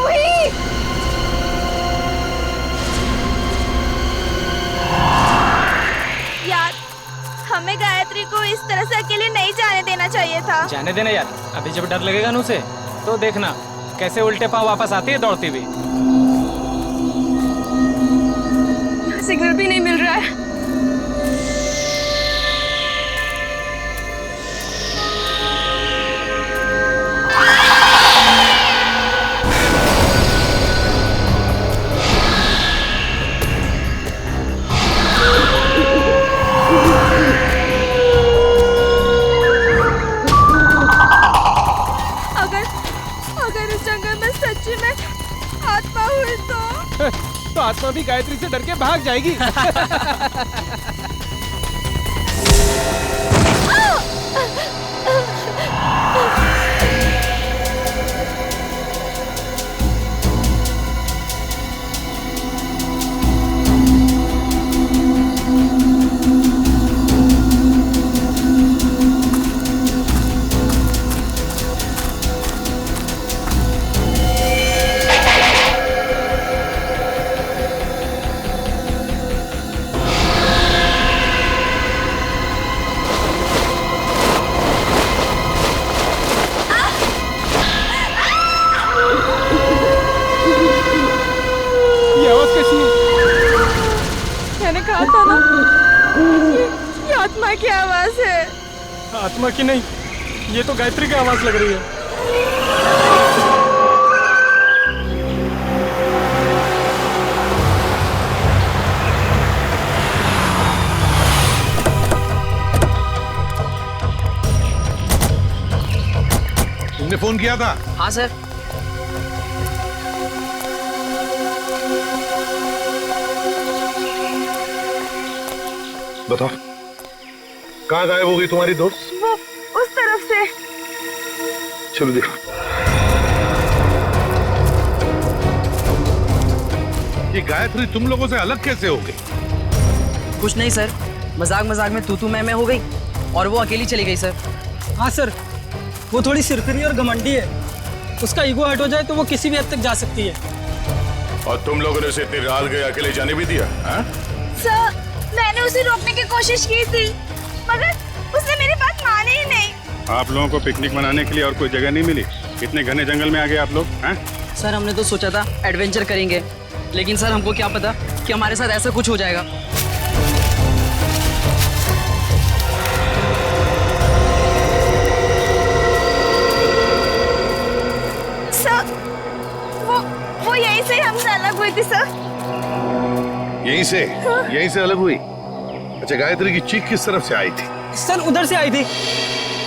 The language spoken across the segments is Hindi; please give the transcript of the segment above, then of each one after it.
जूही! यार, हमें गायत्री को इस तरह से अकेले नहीं जाने देना चाहिए था। जाने देना यार, अभी जब डर लगेगा ना उसे तो देखना कैसे उल्टे पांव वापस आती है दौड़ती हुई। सिग्नल भी नहीं मिल रहा है। अगर इस जंगल में सच्ची में आत्मा हुई तो आत्मा भी गायत्री से डर के भाग जाएगी। मैंने कहा था ना, ये आत्मा की आवाज है। आत्मा की नहीं, ये तो गायत्री की आवाज लग रही है। तुमने फोन किया था? हाँ सर। बताओ, कहाँ गायब हो गई तुम्हारी दोस्त? वो उस तरफ से। चलो देखो। ये गायत्री तुम लोगों से अलग कैसे हो गई? कुछ नहीं सर, मजाक मजाक में तू मैं हो गई और वो अकेली चली गई सर। हाँ सर, वो थोड़ी सिरफिरी और घमंडी है। उसका ईगो हट हो जाए तो वो किसी भी हद तक जा सकती है। और तुम लोगों ने उसे इतनी रात गए अकेले जाने भी दिया? सर, मैंने उसे रोकने की कोशिश की थी, मगर उसने मेरी बात मानी ही नहीं। आप लोगों को पिकनिक मनाने के लिए और कोई जगह नहीं मिली? इतने घने जंगल में आ गए आप लोग? हैं? सर हमने तो सोचा था एडवेंचर करेंगे, लेकिन सर हमको क्या पता कि हमारे साथ ऐसा कुछ हो जाएगा। सर, वो यहीं से हमसे अलग हुई थी सर। यहीं से? यहीं से अलग हुई? अच्छा, गायत्री की चीख किस तरफ से आई थी? सर उधर से आई थी,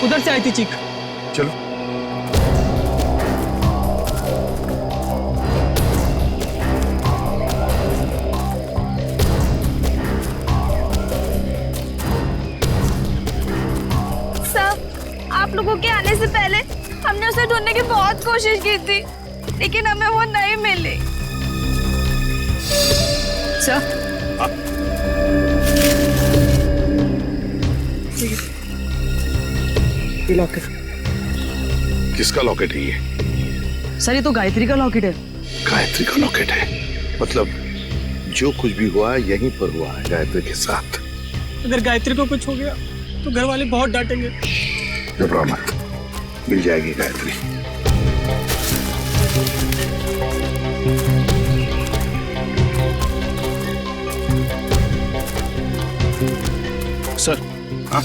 उधर से आई थी चीख। चलो। सर, आप लोगों के आने से पहले हमने उसे ढूंढने की बहुत कोशिश की थी, लेकिन हमें वो नहीं मिली। सर ये लॉकेट। किसका लॉकेट है ये? सर ये तो गायत्री का लॉकेट है। गायत्री का लॉकेट है? मतलब जो कुछ भी हुआ है यहीं पर हुआ है गायत्री के साथ। अगर गायत्री को कुछ हो गया तो घर वाले बहुत डांटेंगे। घबराओ मत, मिल जाएगी गायत्री। सर। हाँ?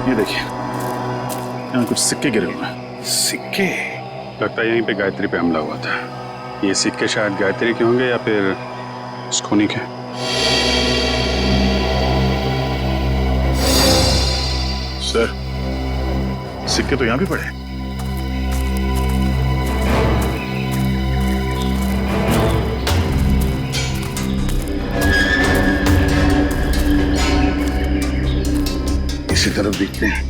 ये देखिए, यहाँ कुछ सिक्के गिरे हुए हैं। सिक्के? लगता है यहीं पे गायत्री पे हमला हुआ था। ये सिक्के शायद गायत्री के होंगे या फिर स्कोनी के। सर, सिक्के तो यहाँ भी पड़े। इसी तरफ दिखते हैं।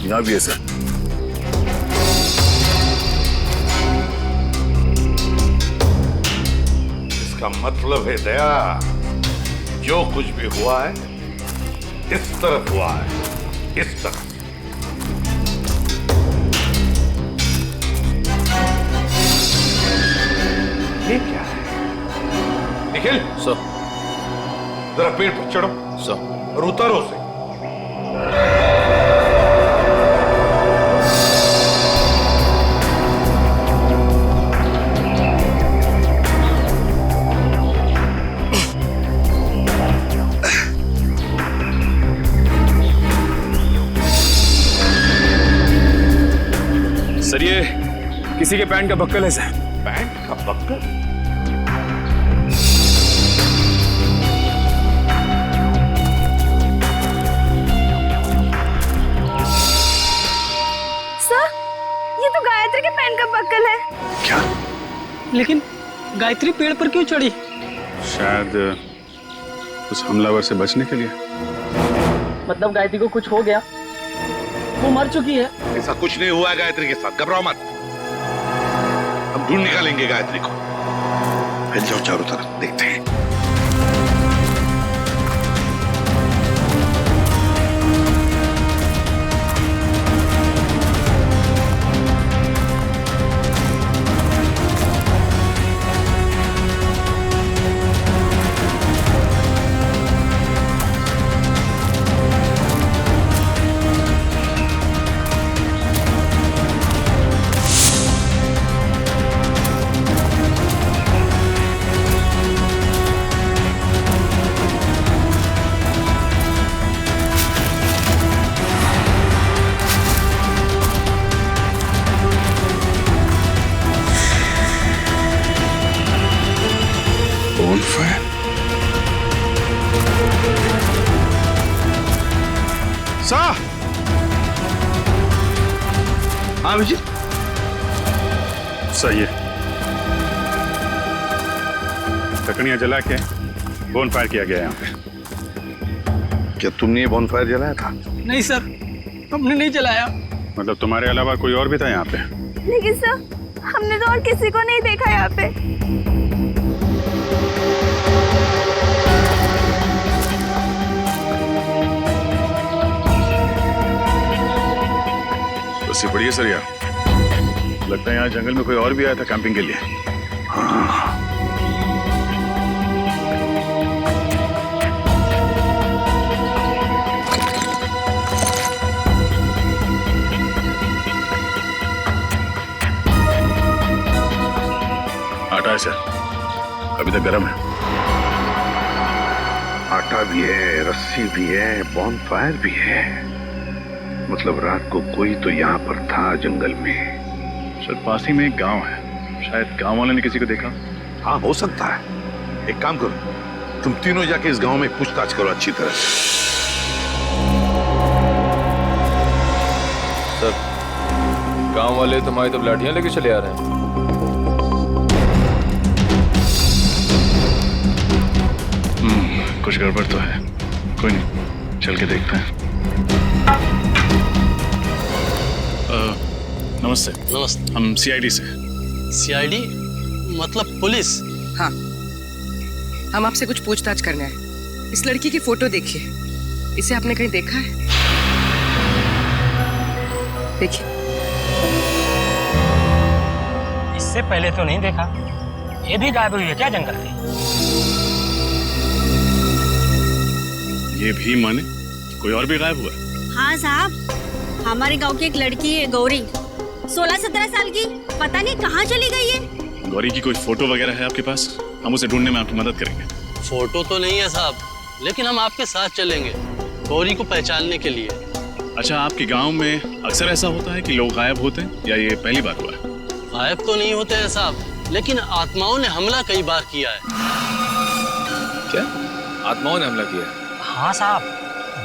यहाँ भी है सर। इसका मतलब है दया, जो कुछ भी हुआ है इस तरफ हुआ है, इस तरफ। ये क्या है? निखिल सर। जरा पेड़ पर चढ़ो सर। और उतारो उसे। सर ये किसी के पैंट का बक्कल है सर। पैंट का बक्कल? सर, ये तो गायत्री के पैंट का बक्कल है। क्या? लेकिन गायत्री पेड़ पर क्यों चढ़ी? शायद उस हमलावर से बचने के लिए। मतलब गायत्री को कुछ हो गया, वो मर चुकी है। ऐसा कुछ नहीं हुआ है गायत्री के साथ, घबराओ मत। हम ढूंढ निकालेंगे गायत्री को। फैल जाओ चारों तरफ, देखते हैं। हाँ विजय, सही है। लकड़ियां जला के बोन फायर किया गया यहाँ पे। क्या तुमने ये बॉनफायर जलाया था? नहीं सर, हमने नहीं जलाया। मतलब तुम्हारे अलावा कोई और भी था यहाँ पे? लेकिन सर, हमने तो और किसी को नहीं देखा यहाँ पे। बस ये बढ़िया सर यार, लगता है यहाँ जंगल में कोई और भी आया था कैंपिंग के लिए। हाँ। आटा है सर, अभी तक गर्म है। आटा भी है, रस्सी भी है, बॉनफायर भी है। मतलब रात को कोई तो यहाँ पर था जंगल में। सर पास ही में एक गांव है, शायद गांव वाले ने किसी को देखा। हाँ हो सकता है। एक काम करो, तुम तीनों जाके इस गांव में पूछताछ करो अच्छी तरह से। सर गांव वाले तुम्हारी तो लाठियां लेके चले आ रहे हैं। कुछ गड़बड़ तो है, कोई नहीं, चल के देखते हैं। नमस्ते। नमस्ते। हम सीआईडी से। सीआईडी मतलब पुलिस? हाँ, हम आपसे कुछ पूछताछ करना है। इस लड़की की फोटो देखिए, इसे आपने कहीं देखा है? देखिए। इससे पहले तो नहीं देखा। ये भी गायब हुई है क्या जंगल में? ये भी माने कोई और भी गायब हुआ? हाँ साहब, हमारे गांव की एक लड़की है गौरी, 16-17 साल की, पता नहीं कहाँ चली गई है। गौरी की कोई फोटो वगैरह है आपके पास? हम उसे ढूंढने में आपकी मदद करेंगे। फोटो तो नहीं है साहब, लेकिन हम आपके साथ चलेंगे गौरी को पहचानने के लिए। अच्छा, आपके गांव में अक्सर ऐसा होता है कि लोग गायब होते हैं या ये पहली बार हुआ है? गायब तो नहीं होते हैं साहब, लेकिन आत्माओं ने हमला कई बार किया है। क्या आत्माओं ने हमला किया है? हाँ साहब,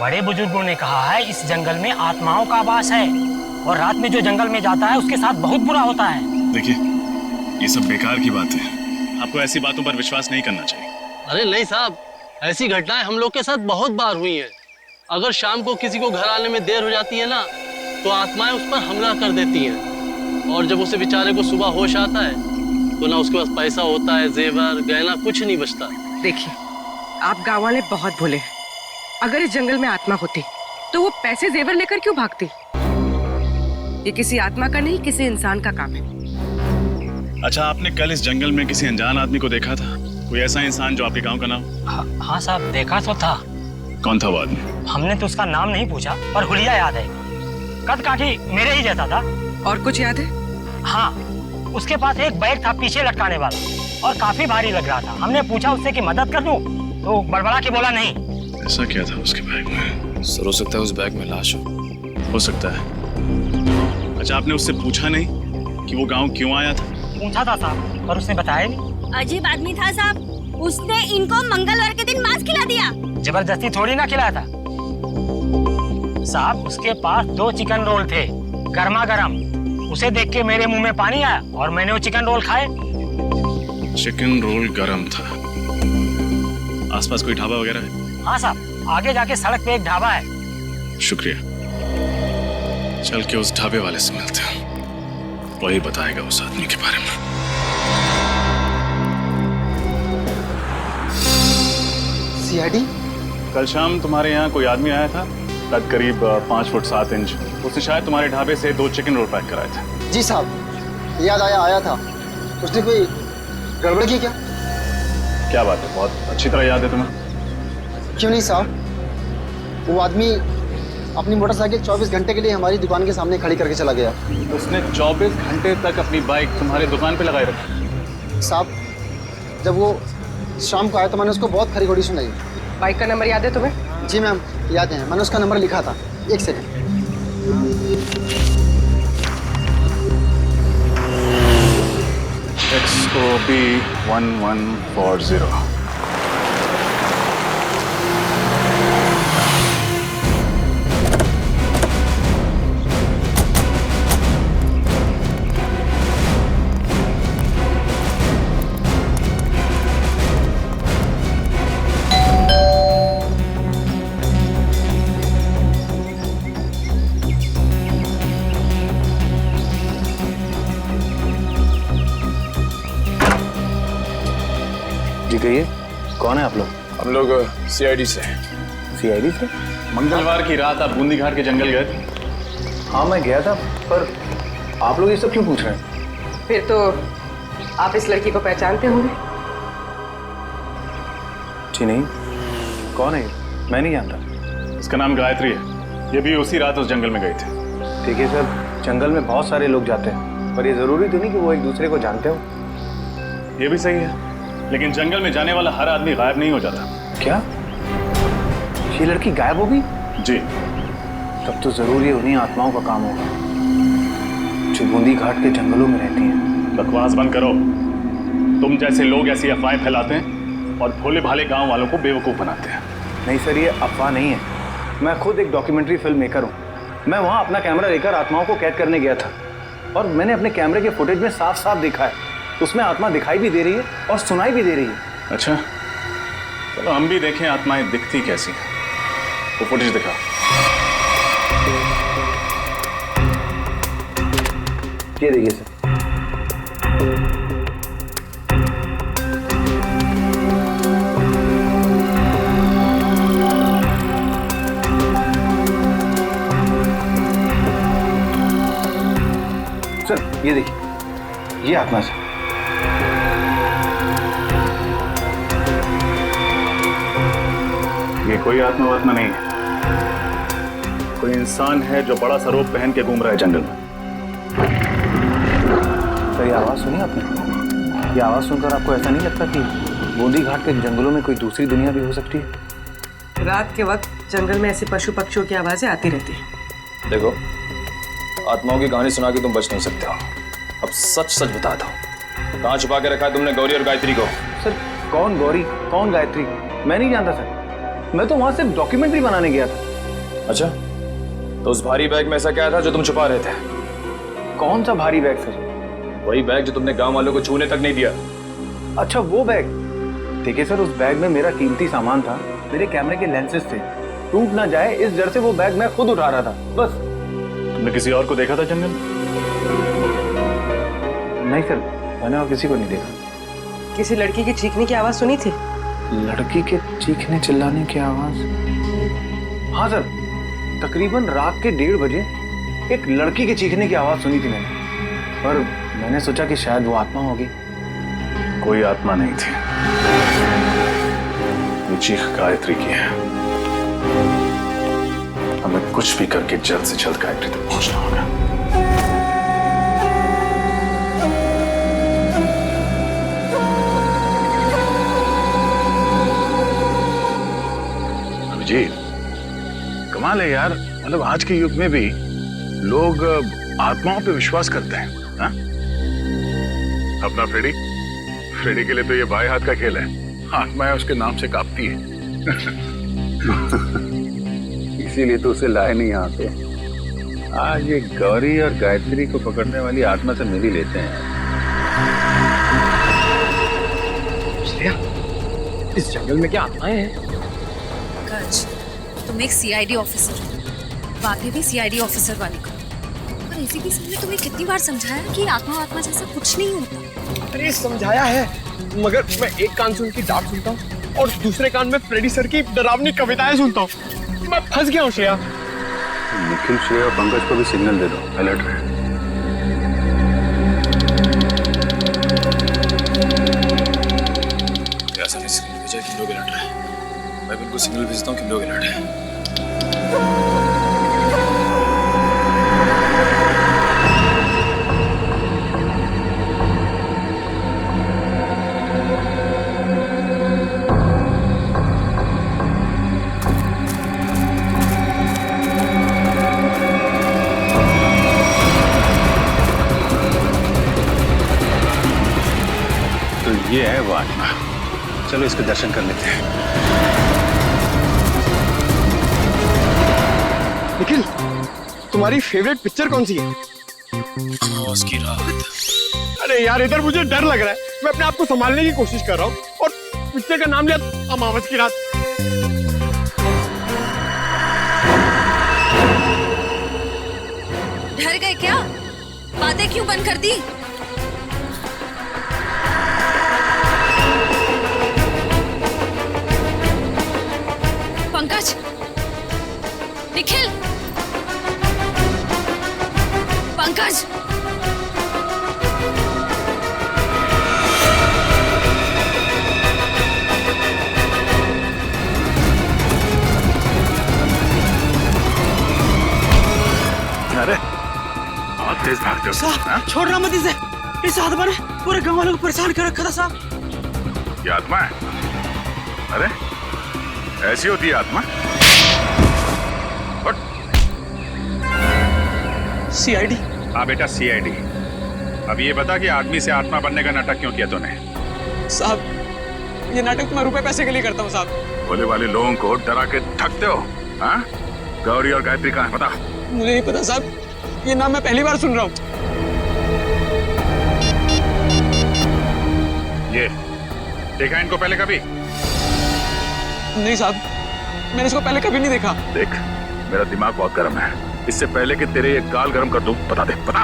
बड़े बुजुर्गों ने कहा है इस जंगल में आत्माओं का वास है और रात में जो जंगल में जाता है उसके साथ बहुत बुरा होता है। देखिए, ये सब बेकार की बात है, आपको ऐसी बातों पर विश्वास नहीं करना चाहिए। अरे नहीं साहब, ऐसी घटनाएं हम लोग के साथ बहुत बार हुई हैं। अगर शाम को किसी को घर आने में देर हो जाती है ना, तो आत्माएं उस पर हमला कर देती हैं। और जब उसे बेचारे को सुबह होश आता है तो ना उसके पास पैसा होता है, जेवर गहना कुछ नहीं बचता। देखिए, आप गाँव वाले बहुत भोले हैं। अगर इस जंगल में आत्मा होती तो वो पैसे जेवर लेकर क्यों भागती? ये किसी आत्मा का नहीं, किसी इंसान का काम है। अच्छा, आपने कल इस जंगल में किसी अनजान आदमी को देखा था? कोई ऐसा इंसान जो आपके गांव का नाम? हाँ साहब, देखा तो था। कौन था वो आदमी? हमने तो उसका नाम नहीं पूछा, पर हुलिया याद है। कद काठी मेरे ही जैसा था। और कुछ याद है? हाँ, उसके पास एक बैग था पीछे लटकाने वाला, और काफी भारी लग रहा था। हमने पूछा उससे कि मदद कर दूं, तो बड़बड़ा के बोला नहीं। ऐसा क्या था उसके बैग में? सर, हो सकता है उस बैग में लाश हो सकता है। अच्छा, आपने उससे पूछा नहीं कि वो गांव क्यों आया था? पूछा था साहब, पर उसने बताया नहीं। अजीब आदमी था साहब, उसने इनको मंगलवार के दिन मांस खिला दिया। जबरदस्ती थोड़ी ना खिलाया था साहब। उसके पास 2 चिकन रोल थे, गर्मा गर्म। उसे देख के मेरे मुंह में पानी आया और मैंने वो चिकन रोल खाए। चिकन रोल गरम था। आसपास कोई ढाबा वगैरह है? हाँ साहब, आगे जाके सड़क पे एक ढाबा है। शुक्रिया। चल के उस ढाबे वाले से मिलते हैं, वही बताएगा उस आदमी के बारे में। सीआईडी? कल शाम तुम्हारे यहाँ कोई आदमी आया था, कद करीब 5 फुट 7 इंच। उसने शायद तुम्हारे ढाबे से 2 चिकन रोल पैक कराए थे। जी साहब, याद आया था। उसने कोई गड़बड़ की क्या? क्या बात है, बहुत अच्छी तरह याद है तुम्हें। क्यों नहीं साहब, वो आदमी अपनी मोटरसाइकिल 24 घंटे के लिए हमारी दुकान के सामने खड़ी करके चला गया। उसने 24 घंटे तक अपनी बाइक तुम्हारी दुकान पे लगाए रखी? साहब, जब वो शाम को आया तो मैंने उसको बहुत खरी खोटी सुनाई। बाइक का नंबर याद है तुम्हें? जी मैम, याद है। मैंने उसका नंबर लिखा था। एक सेकंड। XOB 1140। जी कहिए, कौन है आप लोग? हम लोग सीआईडी से। सीआईडी से? मंगलवार की रात आप बूंदी घाट के जंगल गए थे? हाँ, मैं गया था, पर आप लोग ये सब क्यों पूछ रहे हैं? फिर तो आप इस लड़की को पहचानते होंगे। जी नहीं। कौन है ये? मैं नहीं जानता। इसका नाम गायत्री है। ये भी उसी रात उस जंगल में गई थी। देखिए सर, जंगल में बहुत सारे लोग जाते हैं, पर ये जरूरी तो नहीं कि वो एक दूसरे को जानते हो। ये भी सही है, लेकिन जंगल में जाने वाला हर आदमी गायब नहीं हो जाता। क्या ये लड़की गायब हो गई? जी। तब तो जरूर ये उन्हीं आत्माओं का काम होगा जो बूंदी घाट के जंगलों में रहती हैं। बकवास बंद करो। तुम जैसे लोग ऐसी अफवाहें फैलाते हैं और भोले भाले गांव वालों को बेवकूफ बनाते हैं। नहीं सर, ये अफवाह नहीं है। मैं खुद एक डॉक्यूमेंट्री फिल्म मेकर हूँ। मैं वहाँ अपना कैमरा लेकर आत्माओं को कैद करने गया था, और मैंने अपने कैमरे के फुटेज में साफ साफ देखा है, उसमें आत्मा दिखाई भी दे रही है और सुनाई भी दे रही है। अच्छा, चलो हम भी देखें आत्माएं दिखती कैसी हैं। वो फुटेज दिखा। ये देखिए सर। सर ये देखिए, ये आत्मा से। ये कोई आत्मा नहीं है, कोई इंसान है जो बड़ा सा रोप पहन के घूम रहा है जंगल में। सर ये आवाज़ सुनी आपने? ये आवाज़ सुनकर आपको ऐसा नहीं लगता कि बूंदी घाट के जंगलों में कोई दूसरी दुनिया भी हो सकती है? रात के वक्त जंगल में ऐसे पशु पक्षियों की आवाजें आती रहती हैं। देखो, आत्माओं की कहानी सुना के तुम बच नहीं सकते हो। अब सच सच बता दो, कहाँ छुपा के रखा है तुमने गौरी और गायत्री को? सर कौन गौरी, कौन गायत्री, मैं नहीं जानता सर। मैं तो वहां सिर्फ डॉक्यूमेंट्री बनाने गया था। अच्छा, तो उस भारी बैग में ऐसा क्या था जो तुम छुपा रहे थे? कौन सा भारी बैग सर? वही बैग जो तुमने गांव वालों को छूने तक नहीं दिया। अच्छा वो बैग। देखिए सर, उस बैग में मेरा कीमती सामान था, मेरे कैमरे के लेंसेज थे। टूट ना जाए इस डर से वो बैग मैं खुद उठा रहा था, बस। तुमने किसी और को देखा था जंगल? नहीं सर, मैंने और किसी को नहीं देखा। किसी लड़की की चीखने की आवाज सुनी थी? लड़की के चीखने चिल्लाने की आवाज। हाँ सर, तकरीबन रात के 1:30 बजे एक लड़की के चीखने की आवाज सुनी थी मैंने, पर मैंने सोचा कि शायद वो आत्मा होगी। कोई आत्मा नहीं थी, ये चीख गायत्री की है। हमें कुछ भी करके जल्द से जल्द गायत्री तक पहुंचना होगा। अभिजीत, कमाल है यार, मतलब आज के युग में भी लोग आत्माओं पे विश्वास करते हैं। हा? अपना फ्रेडी के लिए तो ये बाएं हाथ का खेल है, आत्माएं उसके नाम से कांपती है। इसीलिए तो उसे लाए नहीं यहाँ पे। आज ये गौरी और गायत्री को पकड़ने वाली आत्मा से मिल ही लेते हैं। श्रेया, इस जंगल में क्या आत्माएं हैं? पंकज, तुम एक सीआईडी ऑफिसर हो, बातें भी सीआईडी ऑफिसर वाली करो। और एसीपी सर ने तुम्हें कितनी बार समझाया कि आत्मा जैसा कुछ नहीं होता। अरे समझाया है, मगर मैं एक कान से उनकी डांट सुनता हूँ और दूसरे कान में फ्रेडी सर की डरावनी कविताएं सुनता हूँ। मैं फंस गया हूँ श्रेया। निखिल, श्रेया और पंकज को भी सिग्नल दे दो, अलर्ट रहे। ऐसा नहीं, सिग्नल भेजा कि लोग अलर्ट रहे। मैं बिल्कुल सिग्नल भेजता हूँ कि लोग अलर्ट है। ये है वो आत्मा, चलो इसके दर्शन कर लेते हैं। निखिल, तुम्हारी फेवरेट पिक्चर कौन सी है? अमावस की रात। अरे यार, इधर मुझे डर लग रहा है, मैं अपने आप को संभालने की कोशिश कर रहा हूँ और पिक्चर का नाम लिया अमावस की रात। डर गए क्या? बातें क्यों बंद कर दी? पंकज, निखिल, पंकज, अरे बहुत तेज भागते हो। साहब, छोड़ रहा मत इसे। इस आत्मा ने पूरे गांव वालों को परेशान कर रखा था साहब। ये आत्मा है? अरे ऐसी होती है आत्मा? सीआईडी। हाँ बेटा, सीआईडी। अब ये बता कि आदमी से आत्मा बनने का नाटक क्यों किया तूने? साहब, ये नाटक मैं रुपए पैसे के लिए करता हूँ साहब। भोले वाले लोगों को डरा के थकते हो। हाँ? गौरी और गायत्री कहाँ है बता? मुझे नहीं पता साहब, ये नाम मैं पहली बार सुन रहा हूँ। ये देखा इनको पहले कभी? नहीं साहब, मैंने इसको पहले कभी नहीं देखा। देख, मेरा दिमाग बहुत गर्म है, इससे पहले कि तेरे ये गाल गर्म कर दूं, बता दे, बता।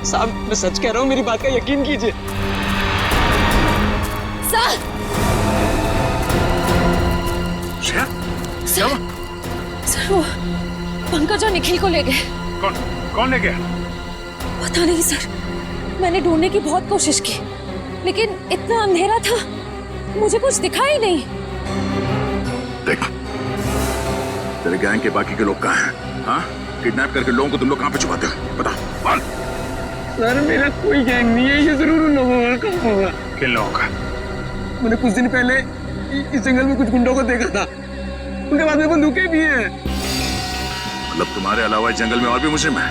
साहब, मैं सच कह रहा हूँ, मेरी बात का यकीन कीजिए। सर, सर वो पंकज और निखिल को ले गए। कौन ले गया? पता नहीं सर, मैंने ढूंढने की बहुत कोशिश की, लेकिन इतना अंधेरा था, मुझे कुछ दिखा ही नहीं। देख, तेरे गैंग के बाकी के लोग कहाँ हैं? हाँ? किडनैप करके लोगों को तुम लोग कहाँ पे छुपाते हो? बता, बोल। सर, मेरा कोई गैंग नहीं है, ये जरूर उन लोगों का होगा। किन लोगों का? मैंने कुछ दिन पहले इस जंगल में कुछ गुंडों को देखा था, उनके बाद में बंदूकें भी हैं। मतलब तुम्हारे अलावा इस जंगल में और भी मुजरिम हैं?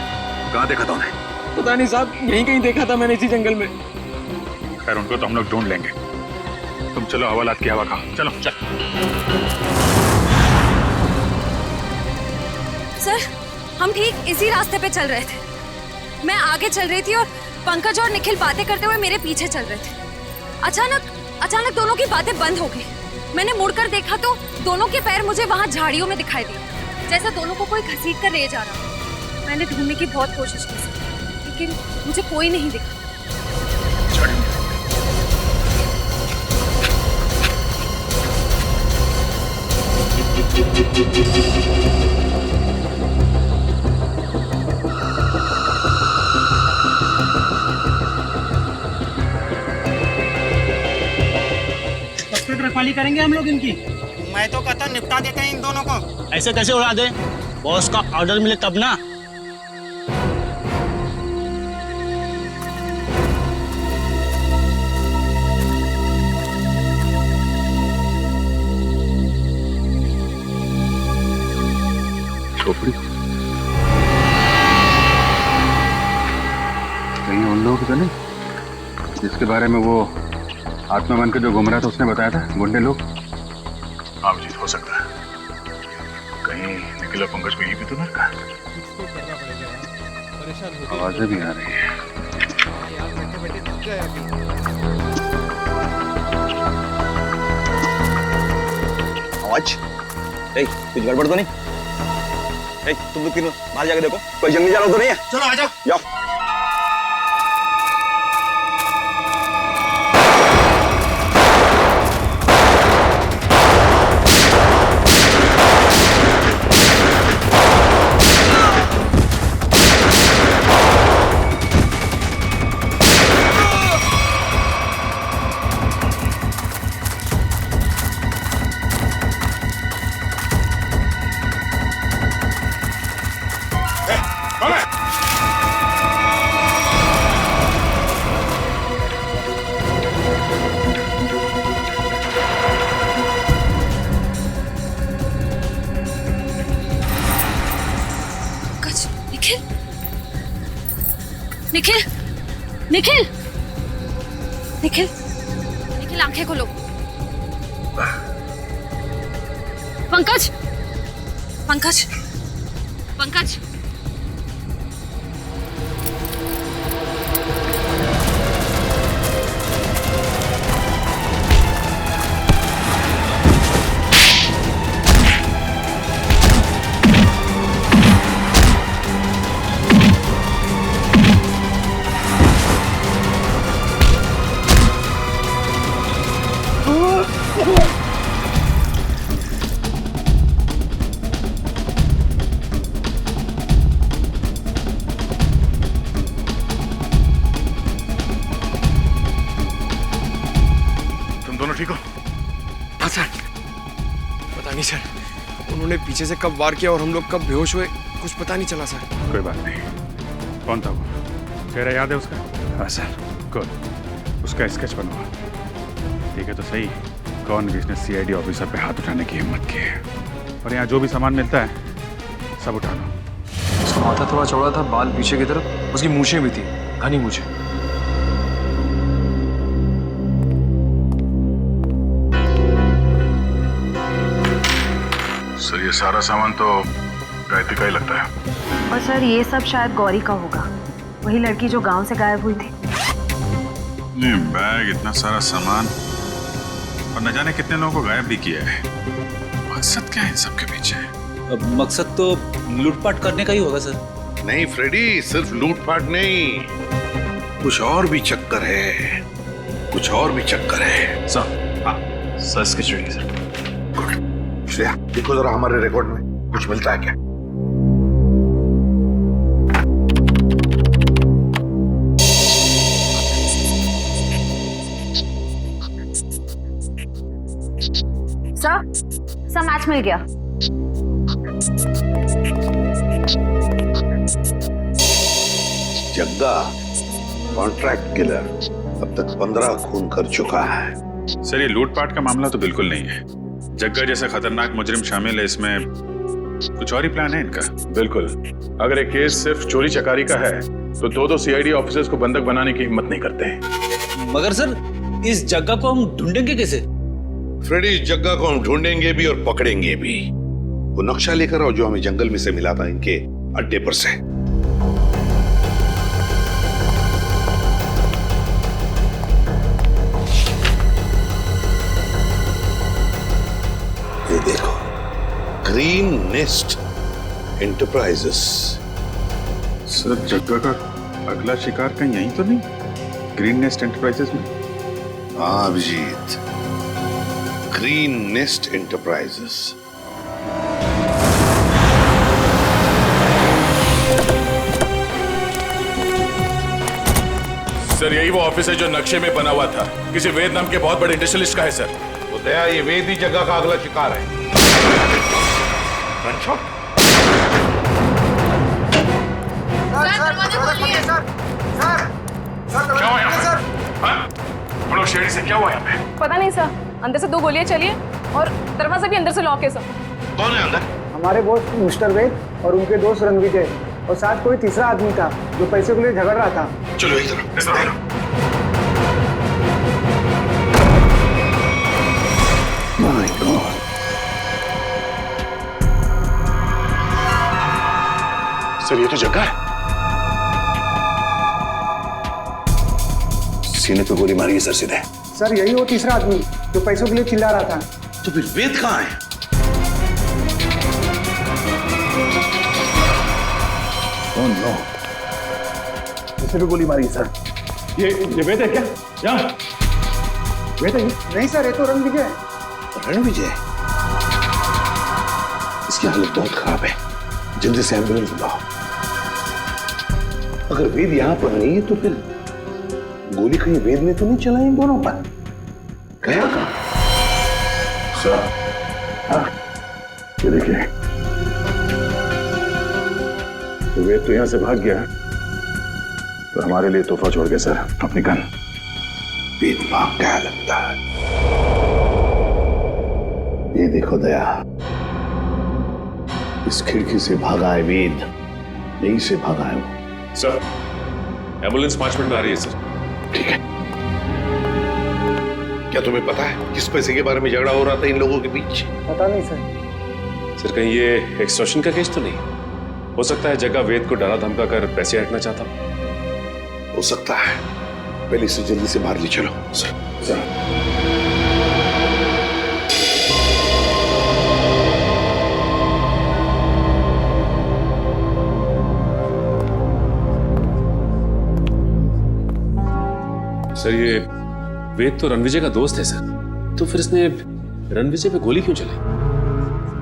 कहाँ देखा था उन्हें? पता नहीं साहब, यहीं कहीं देखा था मैंने इसी जंगल में। खैर, उनको तो हम लोग ढूंढ लेंगे। तुम चलो, हवालात की हवा खाओ। चलो चल। सर, हम ठीक इसी रास्ते पे चल रहे थे। मैं आगे चल रही थी और पंकज और निखिल बातें करते हुए मेरे पीछे चल रहे थे। अचानक दोनों की बातें बंद हो गई। मैंने मुड़कर देखा तो दोनों के पैर मुझे वहां झाड़ियों में दिखाई दिए, जैसे दोनों को कोई घसीट कर ले जा रहा। मैंने ढूंढने की बहुत कोशिश की, लेकिन मुझे कोई नहीं दिखा। कब तक रखवाली करेंगे हम लोग इनकी? मैं तो कहता निपटा देते हैं इन दोनों को। ऐसे कैसे उड़ा दे? बॉस का ऑर्डर मिले तब ना। खोपड़ी कहीं उन लोगों की तो नहीं जिसके बारे में वो आत्मा बन के जो घूम रहा था उसने बताया था, गुंडे लोग? हाँ जी, हो सकता है। कहीं निखिल और पंकज को यही भी तो ना रखा। आवाजें भी आ रही है। आवाज? कुछ गड़बड़ तो नहीं? तुम लोग तीनों बाहर जाके देखो, कोई जंगली जानवर तो नहीं है? चलो आ जाओ। जाओ। निखिल, निखिल, निखिल, निखिल आंखें खोलो। पंकज, पंकज, पंकज। ठीक हो? हाँ सर। पता नहीं सर, उन्होंने पीछे से कब वार किया और हम लोग कब बेहोश हुए, कुछ पता नहीं चला सर। कोई बात नहीं। कौन था वो? चेहरा याद है उसका? हाँ सर। गुड। उसका स्केच बनवा। ठीक है तो सही, कौन किसने सीआईडी ऑफिसर पे हाथ उठाने की हिम्मत की है? और यहाँ जो भी सामान मिलता है सब उठा लो। उसका माथा थोड़ा चौड़ा था, बाल पीछे की तरफ, उसकी मूछें भी थी, घनी मूछें। सर ये सारा सामान तो गायत्री का ही लगता है। और सर ये सब शायद गौरी का होगा, वही लड़की जो गांव से गायब हुई थी। नहीं, बैग, इतना सारा सामान और न जाने कितने लोगों को गायब भी किया है। मकसद क्या है इन सब के पीछे? मकसद तो लूटपाट करने का ही होगा सर। नहीं फ्रेडी, सिर्फ लूटपाट नहीं, कुछ और भी चक्कर है, कुछ और भी चक्कर है। सर, हाँ सर, इसकी चुनिए सर। गुड। श्रेया, देखो जरा हमारे रिकॉर्ड में कुछ मिलता है क्या? सर मैच मिल गया। जग्गा कॉन्ट्रैक्ट किलर अब तक 15 खून कर चुका है। सर ये लूटपाट का मामला तो बिल्कुल नहीं है। जग्गा जैसा खतरनाक मुजरिम शामिल है इसमें, कुछ और ही प्लान है इनका। बिल्कुल, अगर एक केस सिर्फ चोरी चकारी का है तो दो सीआईडी ऑफिसर्स को बंधक बनाने की हिम्मत नहीं करते हैं। मगर सर इस जग्गा को हम ढूंढेंगे कैसे? फ्रेडी, इस जग्गा को हम ढूंढेंगे भी और पकड़ेंगे भी। वो नक्शा लेकर आओ जो हमें जंगल में से मिला था इनके अड्डे पर से। ये देखो, ग्रीन नेस्ट एंटरप्राइजेस। सर जग्गा का अगला शिकार कहीं यहीं तो नहीं, ग्रीन नेस्ट एंटरप्राइजेस में? हाँ Abhijit, green nest enterprises. Sir यही वो ऑफिस है जो नक्शे में बना हुआ था, किसी वेद नाम के बहुत बड़े इंडस्ट्रियलिस्ट का है सर। तो दया ये वेद ही जगह का अगला शिकार है। क्या हुआ यहाँ पे? हाँ? हम लोग शेरी से क्या हुआ यहाँ पे? पता नहीं सर, अंदर से 2 गोलियां चली है और दरवाजा भी अंदर से लॉक है सर। कौन है अंदर? हमारे बॉस मिस्टर वेद और उनके दोस्त रणविजय और साथ कोई तीसरा आदमी था जो पैसे के लिए झगड़ रहा था। चलो इधर। My God. सर ये तो जगह है। सीने पे गोली मारी है सर सीधे। सर यही वो तीसरा आदमी जो पैसों के लिए चिल्ला रहा था। तो फिर वेद कहाँ है? Oh no. इसे भी गोली मारी है सर। ये वेद है क्या? यहाँ वेद है? नहीं सर, ये तो रणविजय है। रणविजय? इसकी हालत बहुत खराब है, जल्दी से एम्बुलेंस बुलाओ। अगर वेद यहाँ पर नहीं है तो फिर गोली कहीं वेद ने तो नहीं चलाई इन दोनों पर? गया कहाँ? सर हाँ, ये देखिए, तो वेद तो यहां से भाग गया तो हमारे लिए तोहफा छोड़ गया सर, अपनी गन। वेद भाग गया लगता है। ये देखो दया, इस खिड़की से भागा है वेद, यहीं से भागा है वो। सर एम्बुलेंस 5 मिनट में आ रही है सर। ठीक है। क्या तुम्हें पता है किस पैसे के बारे में झगड़ा हो रहा था इन लोगों के बीच? पता नहीं सर। सर कहीं ये एक्सटॉर्शन का केस तो नहीं? हो सकता है जगह वेद को डरा धमका कर पैसे हटना चाहता हो सकता है। पहले इसे जल्दी से बाहर ले चलो सर। सर ये वेद तो रणविजय का दोस्त है सर, तो फिर इसने रणविजय पे गोली क्यों चलाई?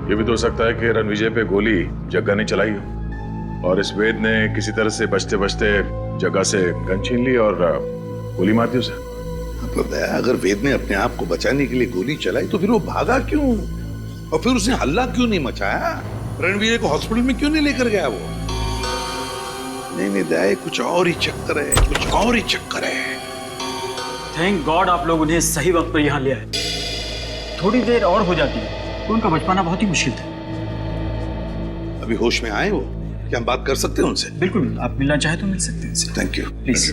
ये भी तो हो सकता है कि रणविजय पे गोली जग्गा ने चलाई हो और इस वेद ने किसी तरह से बचते बचते जगह से गन छीन ली और गोली मार दी उसे। मतलब अगर वेद ने अपने आप को बचाने के लिए गोली चलाई तो फिर वो भागा क्यों और फिर उसने हल्ला क्यों नहीं मचाया? रणवीर को हॉस्पिटल में क्यों नहीं लेकर गया वो? नहीं दया, कुछ और ही चक्कर है, कुछ और ही चक्कर है। थैंक गॉड आप लोग उन्हें सही वक्त पर यहाँ ले आए। थोड़ी देर और हो जाती तो उनका बच पाना बहुत ही मुश्किल था। अभी होश में आए वो? क्या हम बात कर सकते हैं उनसे? बिल्कुल, आप मिलना चाहे तो मिल सकते हैं। Thank you please.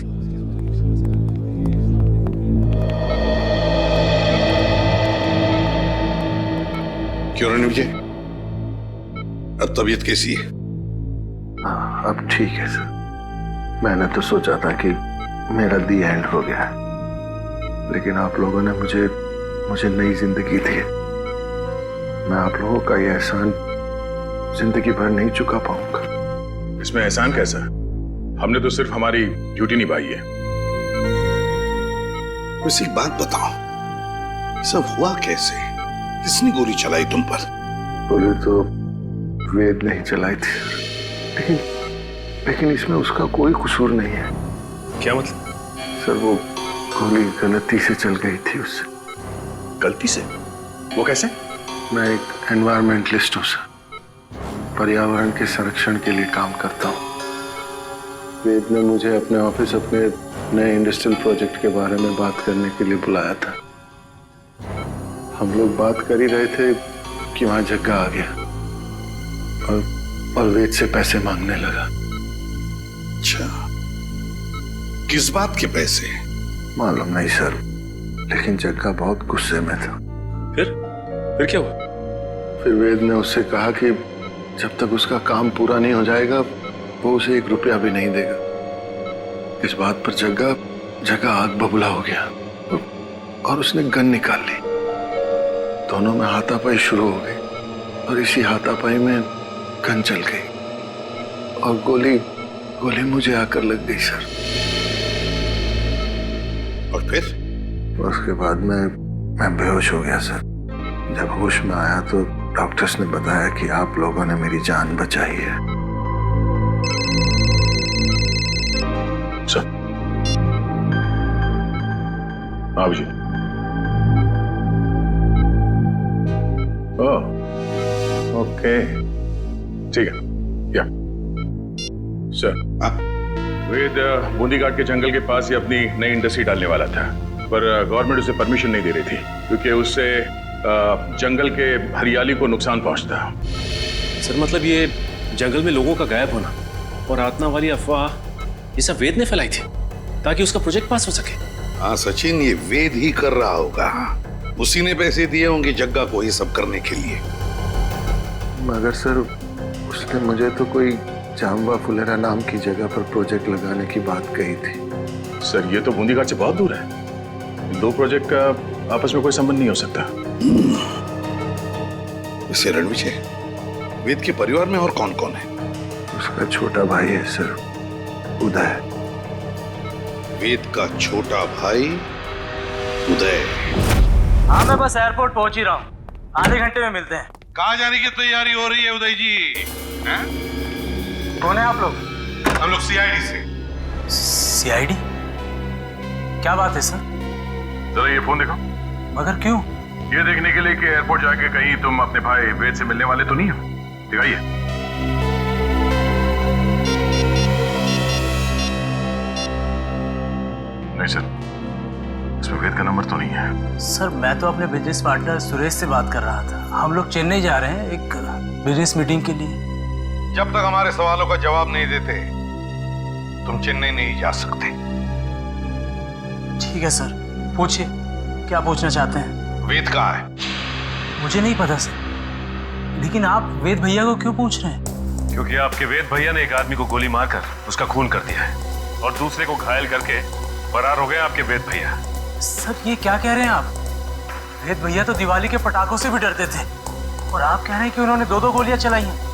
क्यों रणविजय, अब तबीयत कैसी है? हाँ, अब ठीक है सर। मैंने तो सोचा था कि मेरा दी एंड हो गया, लेकिन आप लोगों ने मुझे नई जिंदगी दी। मैं आप लोगों का ये एहसान जिंदगी भर नहीं चुका पाऊंगा। इसमें एहसान कैसा? हमने तो सिर्फ हमारी ड्यूटी निभाई है। वैसे एक बात बताओ, सब हुआ कैसे? किसने गोली चलाई तुम पर? गोली तो वेद नहीं चलाई थी, लेकिन इसमें उसका कोई कसूर नहीं है। क्या मतलब? सर वो गोली गलती से चल गई थी उससे। गलती से? वो कैसे? मैं एक एनवायरमेंटलिस्ट हूँ सर, पर्यावरण के संरक्षण के लिए काम करता हूँ। वेद ने मुझे अपने ऑफिस अपने नए इंडस्ट्रियल प्रोजेक्ट के बारे में बात करने के लिए बुलाया था। हम लोग बात कर ही रहे थे कि वहां जग्गा आ गया और वेद से पैसे मांगने लगा। अच्छा, किस बात के पैसे? मालूम नहीं सर, लेकिन जग्गा बहुत गुस्से में था। फिर क्या हुआ? फिर वेद ने उससे कहा कि जब तक उसका काम पूरा नहीं हो जाएगा वो उसे 1 रुपया भी नहीं देगा। इस बात पर जग्गा आग बबूला हो गया और उसने गन निकाल ली। दोनों में हाथापाई शुरू हो गई और इसी हाथापाई में गन चल गई और गोली मुझे आकर लग गई सर। और फिर? उसके बाद मैं बेहोश हो गया सर। जब होश में आया तो डॉक्टर्स ने बताया कि आप लोगों ने मेरी जान बचाई है। अभिजीत। ओह, ओके, ठीक है, या सर। वेद बूंदी घाट के जंगल के पास ही अपनी नई इंडस्ट्री डालने वाला था, पर गवर्नमेंट उसे परमिशन नहीं दे रही थी क्योंकि उससे जंगल के हरियाली को नुकसान पहुंचता। सर मतलब ये जंगल में लोगों का गायब होना और आत्मा वाली अफवाह ये सब वेद ने फैलाई थी ताकि उसका प्रोजेक्ट पास हो सके। हाँ सचिन, ये वेद ही कर रहा होगा। उसी ने पैसे दिए होंगे जग्गा को ये सब करने के लिए। मगर सर उसने मुझे तो कोई जाम्बा फुलेरा नाम की जगह पर प्रोजेक्ट लगाने की बात कही थी। सर ये तो बूंदी घाट से बहुत दूर है, इन दो प्रोजेक्ट का आपस में कोई संबंध नहीं हो सकता। वैसे रणविजय, वेद के परिवार में और कौन कौन है? उसका छोटा भाई है सर, उदय। वेद का छोटा भाई उदय। हाँ मैं बस एयरपोर्ट पहुंच ही रहा हूँ, आधे घंटे में मिलते हैं। कहाँ जाने की तैयारी हो रही है उदय जी? कौन है आप लोग? हम लोग सीआईडी से। सीआईडी? क्या बात है सर? जरा ये फोन देखो। मगर क्यों? ये देखने के लिए कि एयरपोर्ट जाके कहीं तुम अपने भाई वेद से मिलने वाले तो नहीं हो। दिखाइए। नहीं सर, इसमें वेद का नंबर तो नहीं है। सर मैं तो अपने बिजनेस पार्टनर सुरेश से बात कर रहा था। हम लोग चेन्नई जा रहे हैं एक बिजनेस मीटिंग के लिए। जब तक हमारे सवालों का जवाब नहीं देते तुम चेन्नई नहीं जा सकते। ठीक है सर, पूछिए क्या पूछना चाहते हैं। वेद कहाँ है? मुझे नहीं पता सर, लेकिन आप वेद भैया को क्यों पूछ रहे हैं? क्योंकि आपके वेद भैया ने एक आदमी को गोली मारकर उसका खून कर दिया है और दूसरे को घायल करके फरार हो गए आपके वेद भैया। सर ये क्या कह रहे हैं आप? वेद भैया तो दिवाली के पटाखों से भी डरते थे और आप कह रहे हैं कि उन्होंने 2-2 गोलियां चलाई हैं।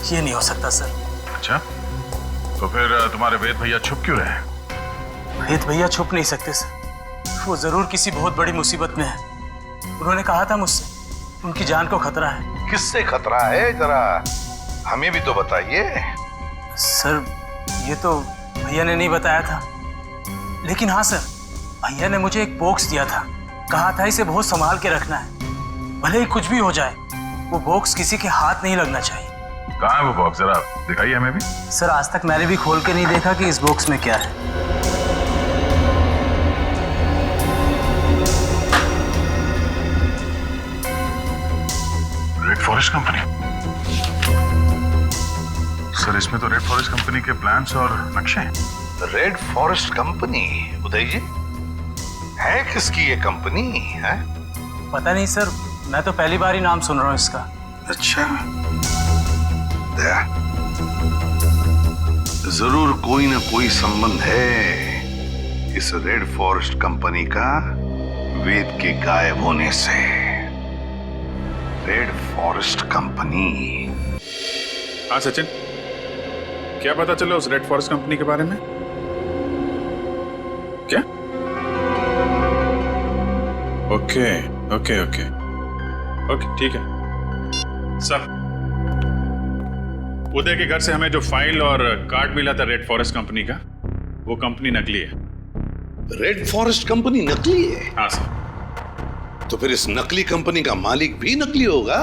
ये नहीं हो सकता सर। अच्छा, तो फिर तुम्हारे वेद भैया छुप क्यों रहे? वेद भैया छुप नहीं सकते सर, वो जरूर किसी बहुत बड़ी मुसीबत में है। उन्होंने कहा था मुझसे उनकी जान को खतरा है। किससे खतरा है, जरा हमें भी तो बताइए। सर ये तो भैया ने नहीं बताया था, लेकिन हाँ सर, भैया ने मुझे एक बॉक्स दिया था, कहा था इसे बहुत संभाल के रखना है, भले ही कुछ भी हो जाए वो बॉक्स किसी के हाथ नहीं लगना चाहिए। कहाँ है वो बॉक्स, जरा दिखाइए हमें भी। सर आज तक मैंने भी खोल के नहीं देखा कि इस बॉक्स में क्या है। Red forest company? सर इसमें तो रेड फॉरेस्ट कंपनी के प्लान्स और नक्शे हैं। Red forest company? Uday ji, है किसकी ये कंपनी है? पता नहीं सर, मैं तो पहली बार ही नाम सुन रहा हूँ इसका। अच्छा, जरूर कोई ना कोई संबंध है इस रेड फॉरेस्ट कंपनी का वेद के गायब होने से। Red forest company. हाँ सचिन, क्या पता चला उस रेड फॉरेस्ट कंपनी के बारे में? क्या? ओके ओके ओके ओके, ठीक है सर। उदय के घर से हमें जो फाइल और कार्ड मिला था रेड फॉरेस्ट कंपनी का, वो कंपनी नकली है। रेड फॉरेस्ट कंपनी नकली है? हाँ सर। तो फिर इस नकली कंपनी का मालिक भी नकली होगा?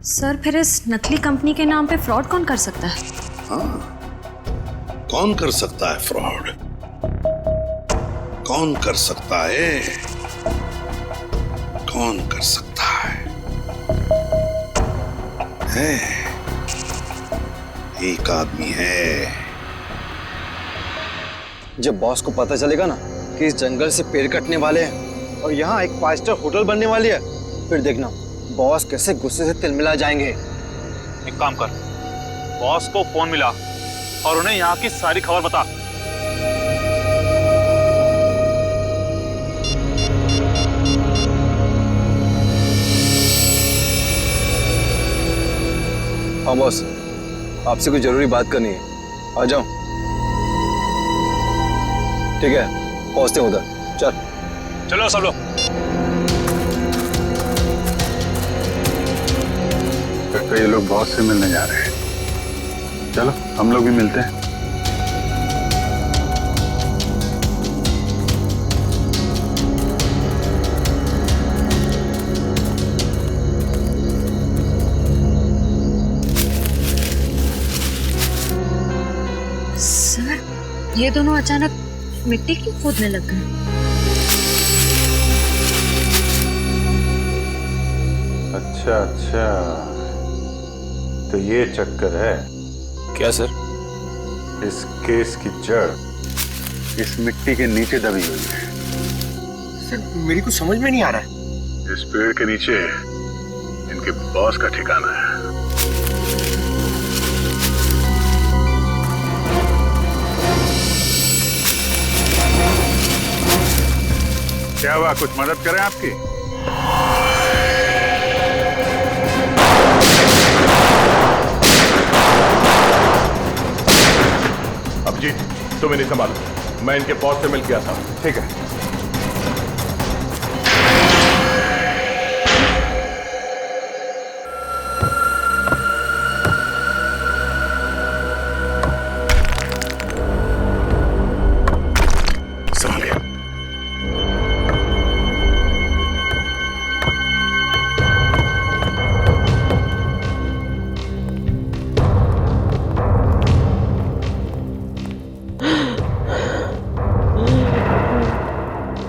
सर फिर इस नकली कंपनी के नाम पे फ्रॉड कौन कर सकता है? हाँ, कौन कर सकता है फ्रॉड? कौन कर सकता है? कौन कर सकता है? एक आदमी है। जब बॉस को पता चलेगा ना कि इस जंगल से पेड़ कटने वाले हैं और यहाँ एक 5 स्टार होटल बनने वाली है, फिर देखना बॉस कैसे गुस्से से तिलमिला जाएंगे। एक काम कर, बॉस को फोन मिला और उन्हें यहाँ की सारी खबर बता। हाँ बॉस, आपसे कोई जरूरी बात करनी है, आ जाओ। ठीक है, पहुंचते हैं उधर। चलो सब लोग। लगता है ये लोग बॉस से मिलने जा रहे हैं। चलो हम लोग भी मिलते हैं। ये दोनों अचानक मिट्टी क्यों खोदने लग गए? अच्छा अच्छा, तो ये चक्कर है क्या सर? इस केस की जड़ इस मिट्टी के नीचे दबी हुई है। सर मेरी कुछ समझ में नहीं आ रहा है। इस पेड़ के नीचे इनके बॉस का ठिकाना है। क्या हुआ, कुछ मदद करें आपकी? अभिजीत तुम इन्हें संभालो, मैं इनके बॉस से मिल के आता हूं। ठीक है। संभाल गया।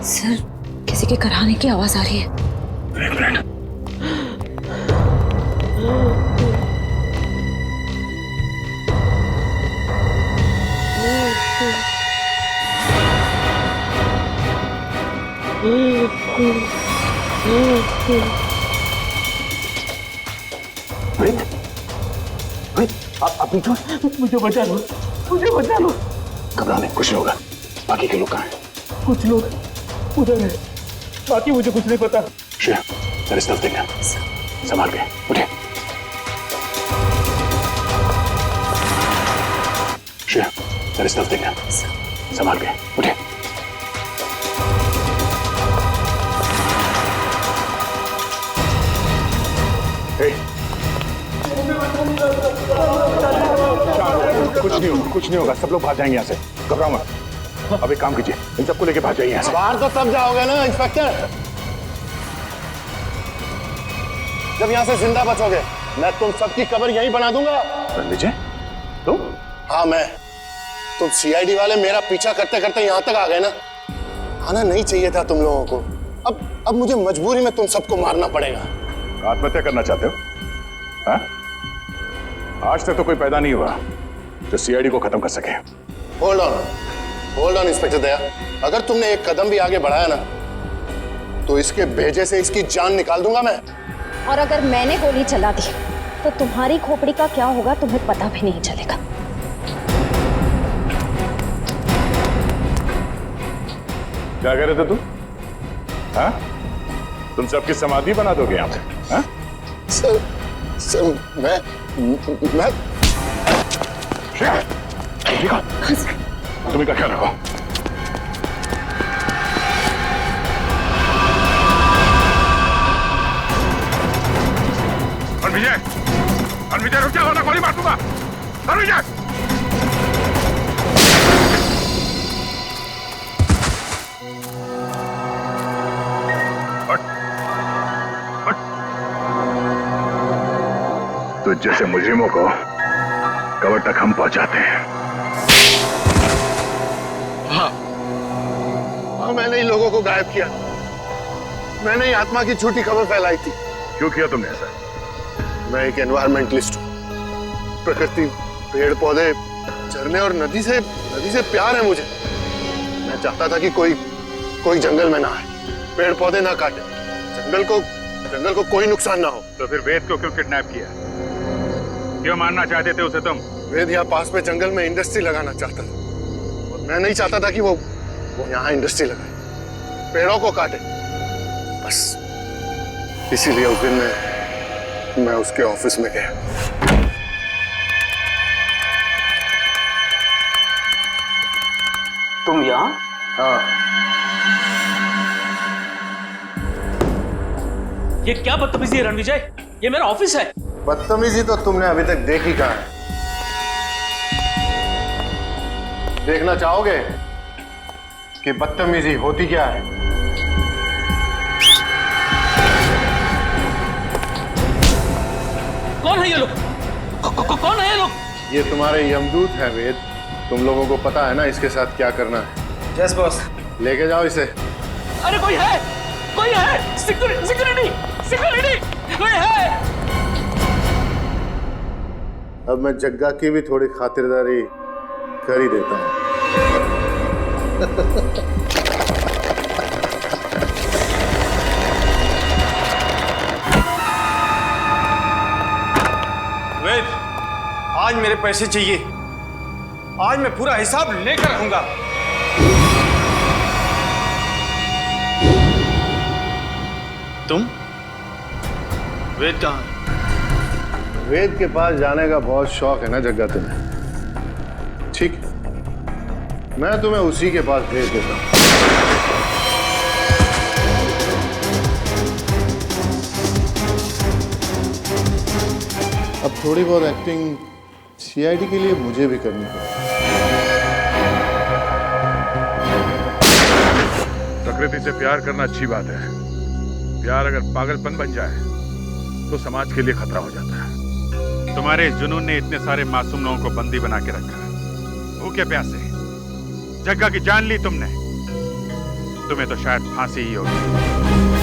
सर किसी के कराने की आवाज आ रही है। एक मिनट। आप क्यों? मुझे बचा लो, मुझे बचा लो। घबराने कुछ नहीं होगा। बाकी के लोग कहाँ हैं? कुछ लोग उधर है, बाकी मुझे कुछ नहीं पता। श्रेया, तेरे स्टफ देखना, संभाल के उठे। श्रेया, तेरे स्टफ देखना, संभाल के उठे। कुछ नहीं होगा, कुछ नहीं होगा, सब लोग भाग जाएंगे यहाँ से। घबराओ मत। अब एक काम कीजिए, इन सबको लेके भाग जाइए यहाँ से। बाहर तो तब जाओगे ना इंस्पेक्टर, जब यहाँ से जिंदा बचोगे। मैं तुम सबकी कब्र यहीं बना दूंगा। विजय, तुम? हाँ मैं। तुम सीआईडी वाले मेरा पीछा करते करते यहाँ तक आ गए ना। आना नहीं चाहिए था तुम लोगों को। अब मुझे मजबूरी में तुम सबको मारना पड़ेगा। आत्महत्या करना चाहते हो? हाँ? आज तक तो कोई पैदा नहीं हुआ जो सीआईडी को खत्म कर सके। होल्ड ऑन इंस्पेक्टर दया, अगर तुमने एक कदम भी आगे बढ़ाया ना तो इसके भेजे से इसकी जान निकाल दूंगा मैं। और अगर मैंने गोली चला दी तो तुम्हारी खोपड़ी का क्या होगा तुम्हें पता भी नहीं चलेगा। क्या कह रहे थे तुम? हाँ? तुम सबकी समाधि बना दोगे यहाँ पे? हाँ? सर मैं तुम्हें का ख्याल रखो। विजय रुक जाओ, वरना गोली मार दूंगा। विजय तो जैसे मुजरिमों को कब्र तक हम पहुंचाते हैं। हाँ, मैंने ही लोगों को गायब किया। मैंने ही आत्मा की झूठी खबर फैलाई थी। क्यों किया तुमने ऐसा? मैं एक एनवायरमेंटलिस्ट हूँ। प्रकृति, पेड़ पौधे, झरने और नदी से प्यार है मुझे। मैं चाहता था कि कोई जंगल में ना आए, पेड़ पौधे ना काटे, जंगल को कोई नुकसान ना हो। तो फिर वेद को क्यों किडनैप किया? क्यों मारना चाहते थे उसे तुम? वेद यहाँ पास में जंगल में इंडस्ट्री लगाना चाहता था और मैं नहीं चाहता था कि वो यहाँ इंडस्ट्री लगाए, पेड़ों को काटे। बस इसीलिए उस दिन मैं उसके ऑफिस में गया। तुम यहाँ? हाँ। ये क्या बदतमीजी है रणविजय? ये मेरा ऑफिस है। बदतमीजी तो तुमने अभी तक देखी कहाँ है? देखना चाहोगे कि बदतमीजी होती क्या है? कौन है ये लोग? कौन है ये लोग? ये तुम्हारे यमदूत हैं वेद। तुम लोगों को पता है ना इसके साथ क्या करना है? Yes boss. लेके जाओ इसे। अरे कोई है सिक्योरिटी कोई है। अब मैं जग्गा की भी थोड़ी खातिरदारी कर ही देता हूँ। वेद, आज मेरे पैसे चाहिए। आज मैं पूरा हिसाब लेकर आऊंगा। तुम? वेद कहाँ है? वेद के पास जाने का बहुत शौक है ना जग्गा तुम्हें? ठीक, मैं तुम्हें उसी के पास भेज देता हूँ। अब थोड़ी बहुत एक्टिंग सीआईडी के लिए मुझे भी करनी पड़ेगी। प्रकृति से प्यार करना अच्छी बात है। प्यार अगर पागलपन बन जाए तो समाज के लिए खतरा हो जाता है। तुम्हारे इस जुनून ने इतने सारे मासूम लोगों को बंदी बना के रखा। भूखे प्यासे जग्गा की जान ली तुमने। तुम्हें तो शायद फांसी ही होगी।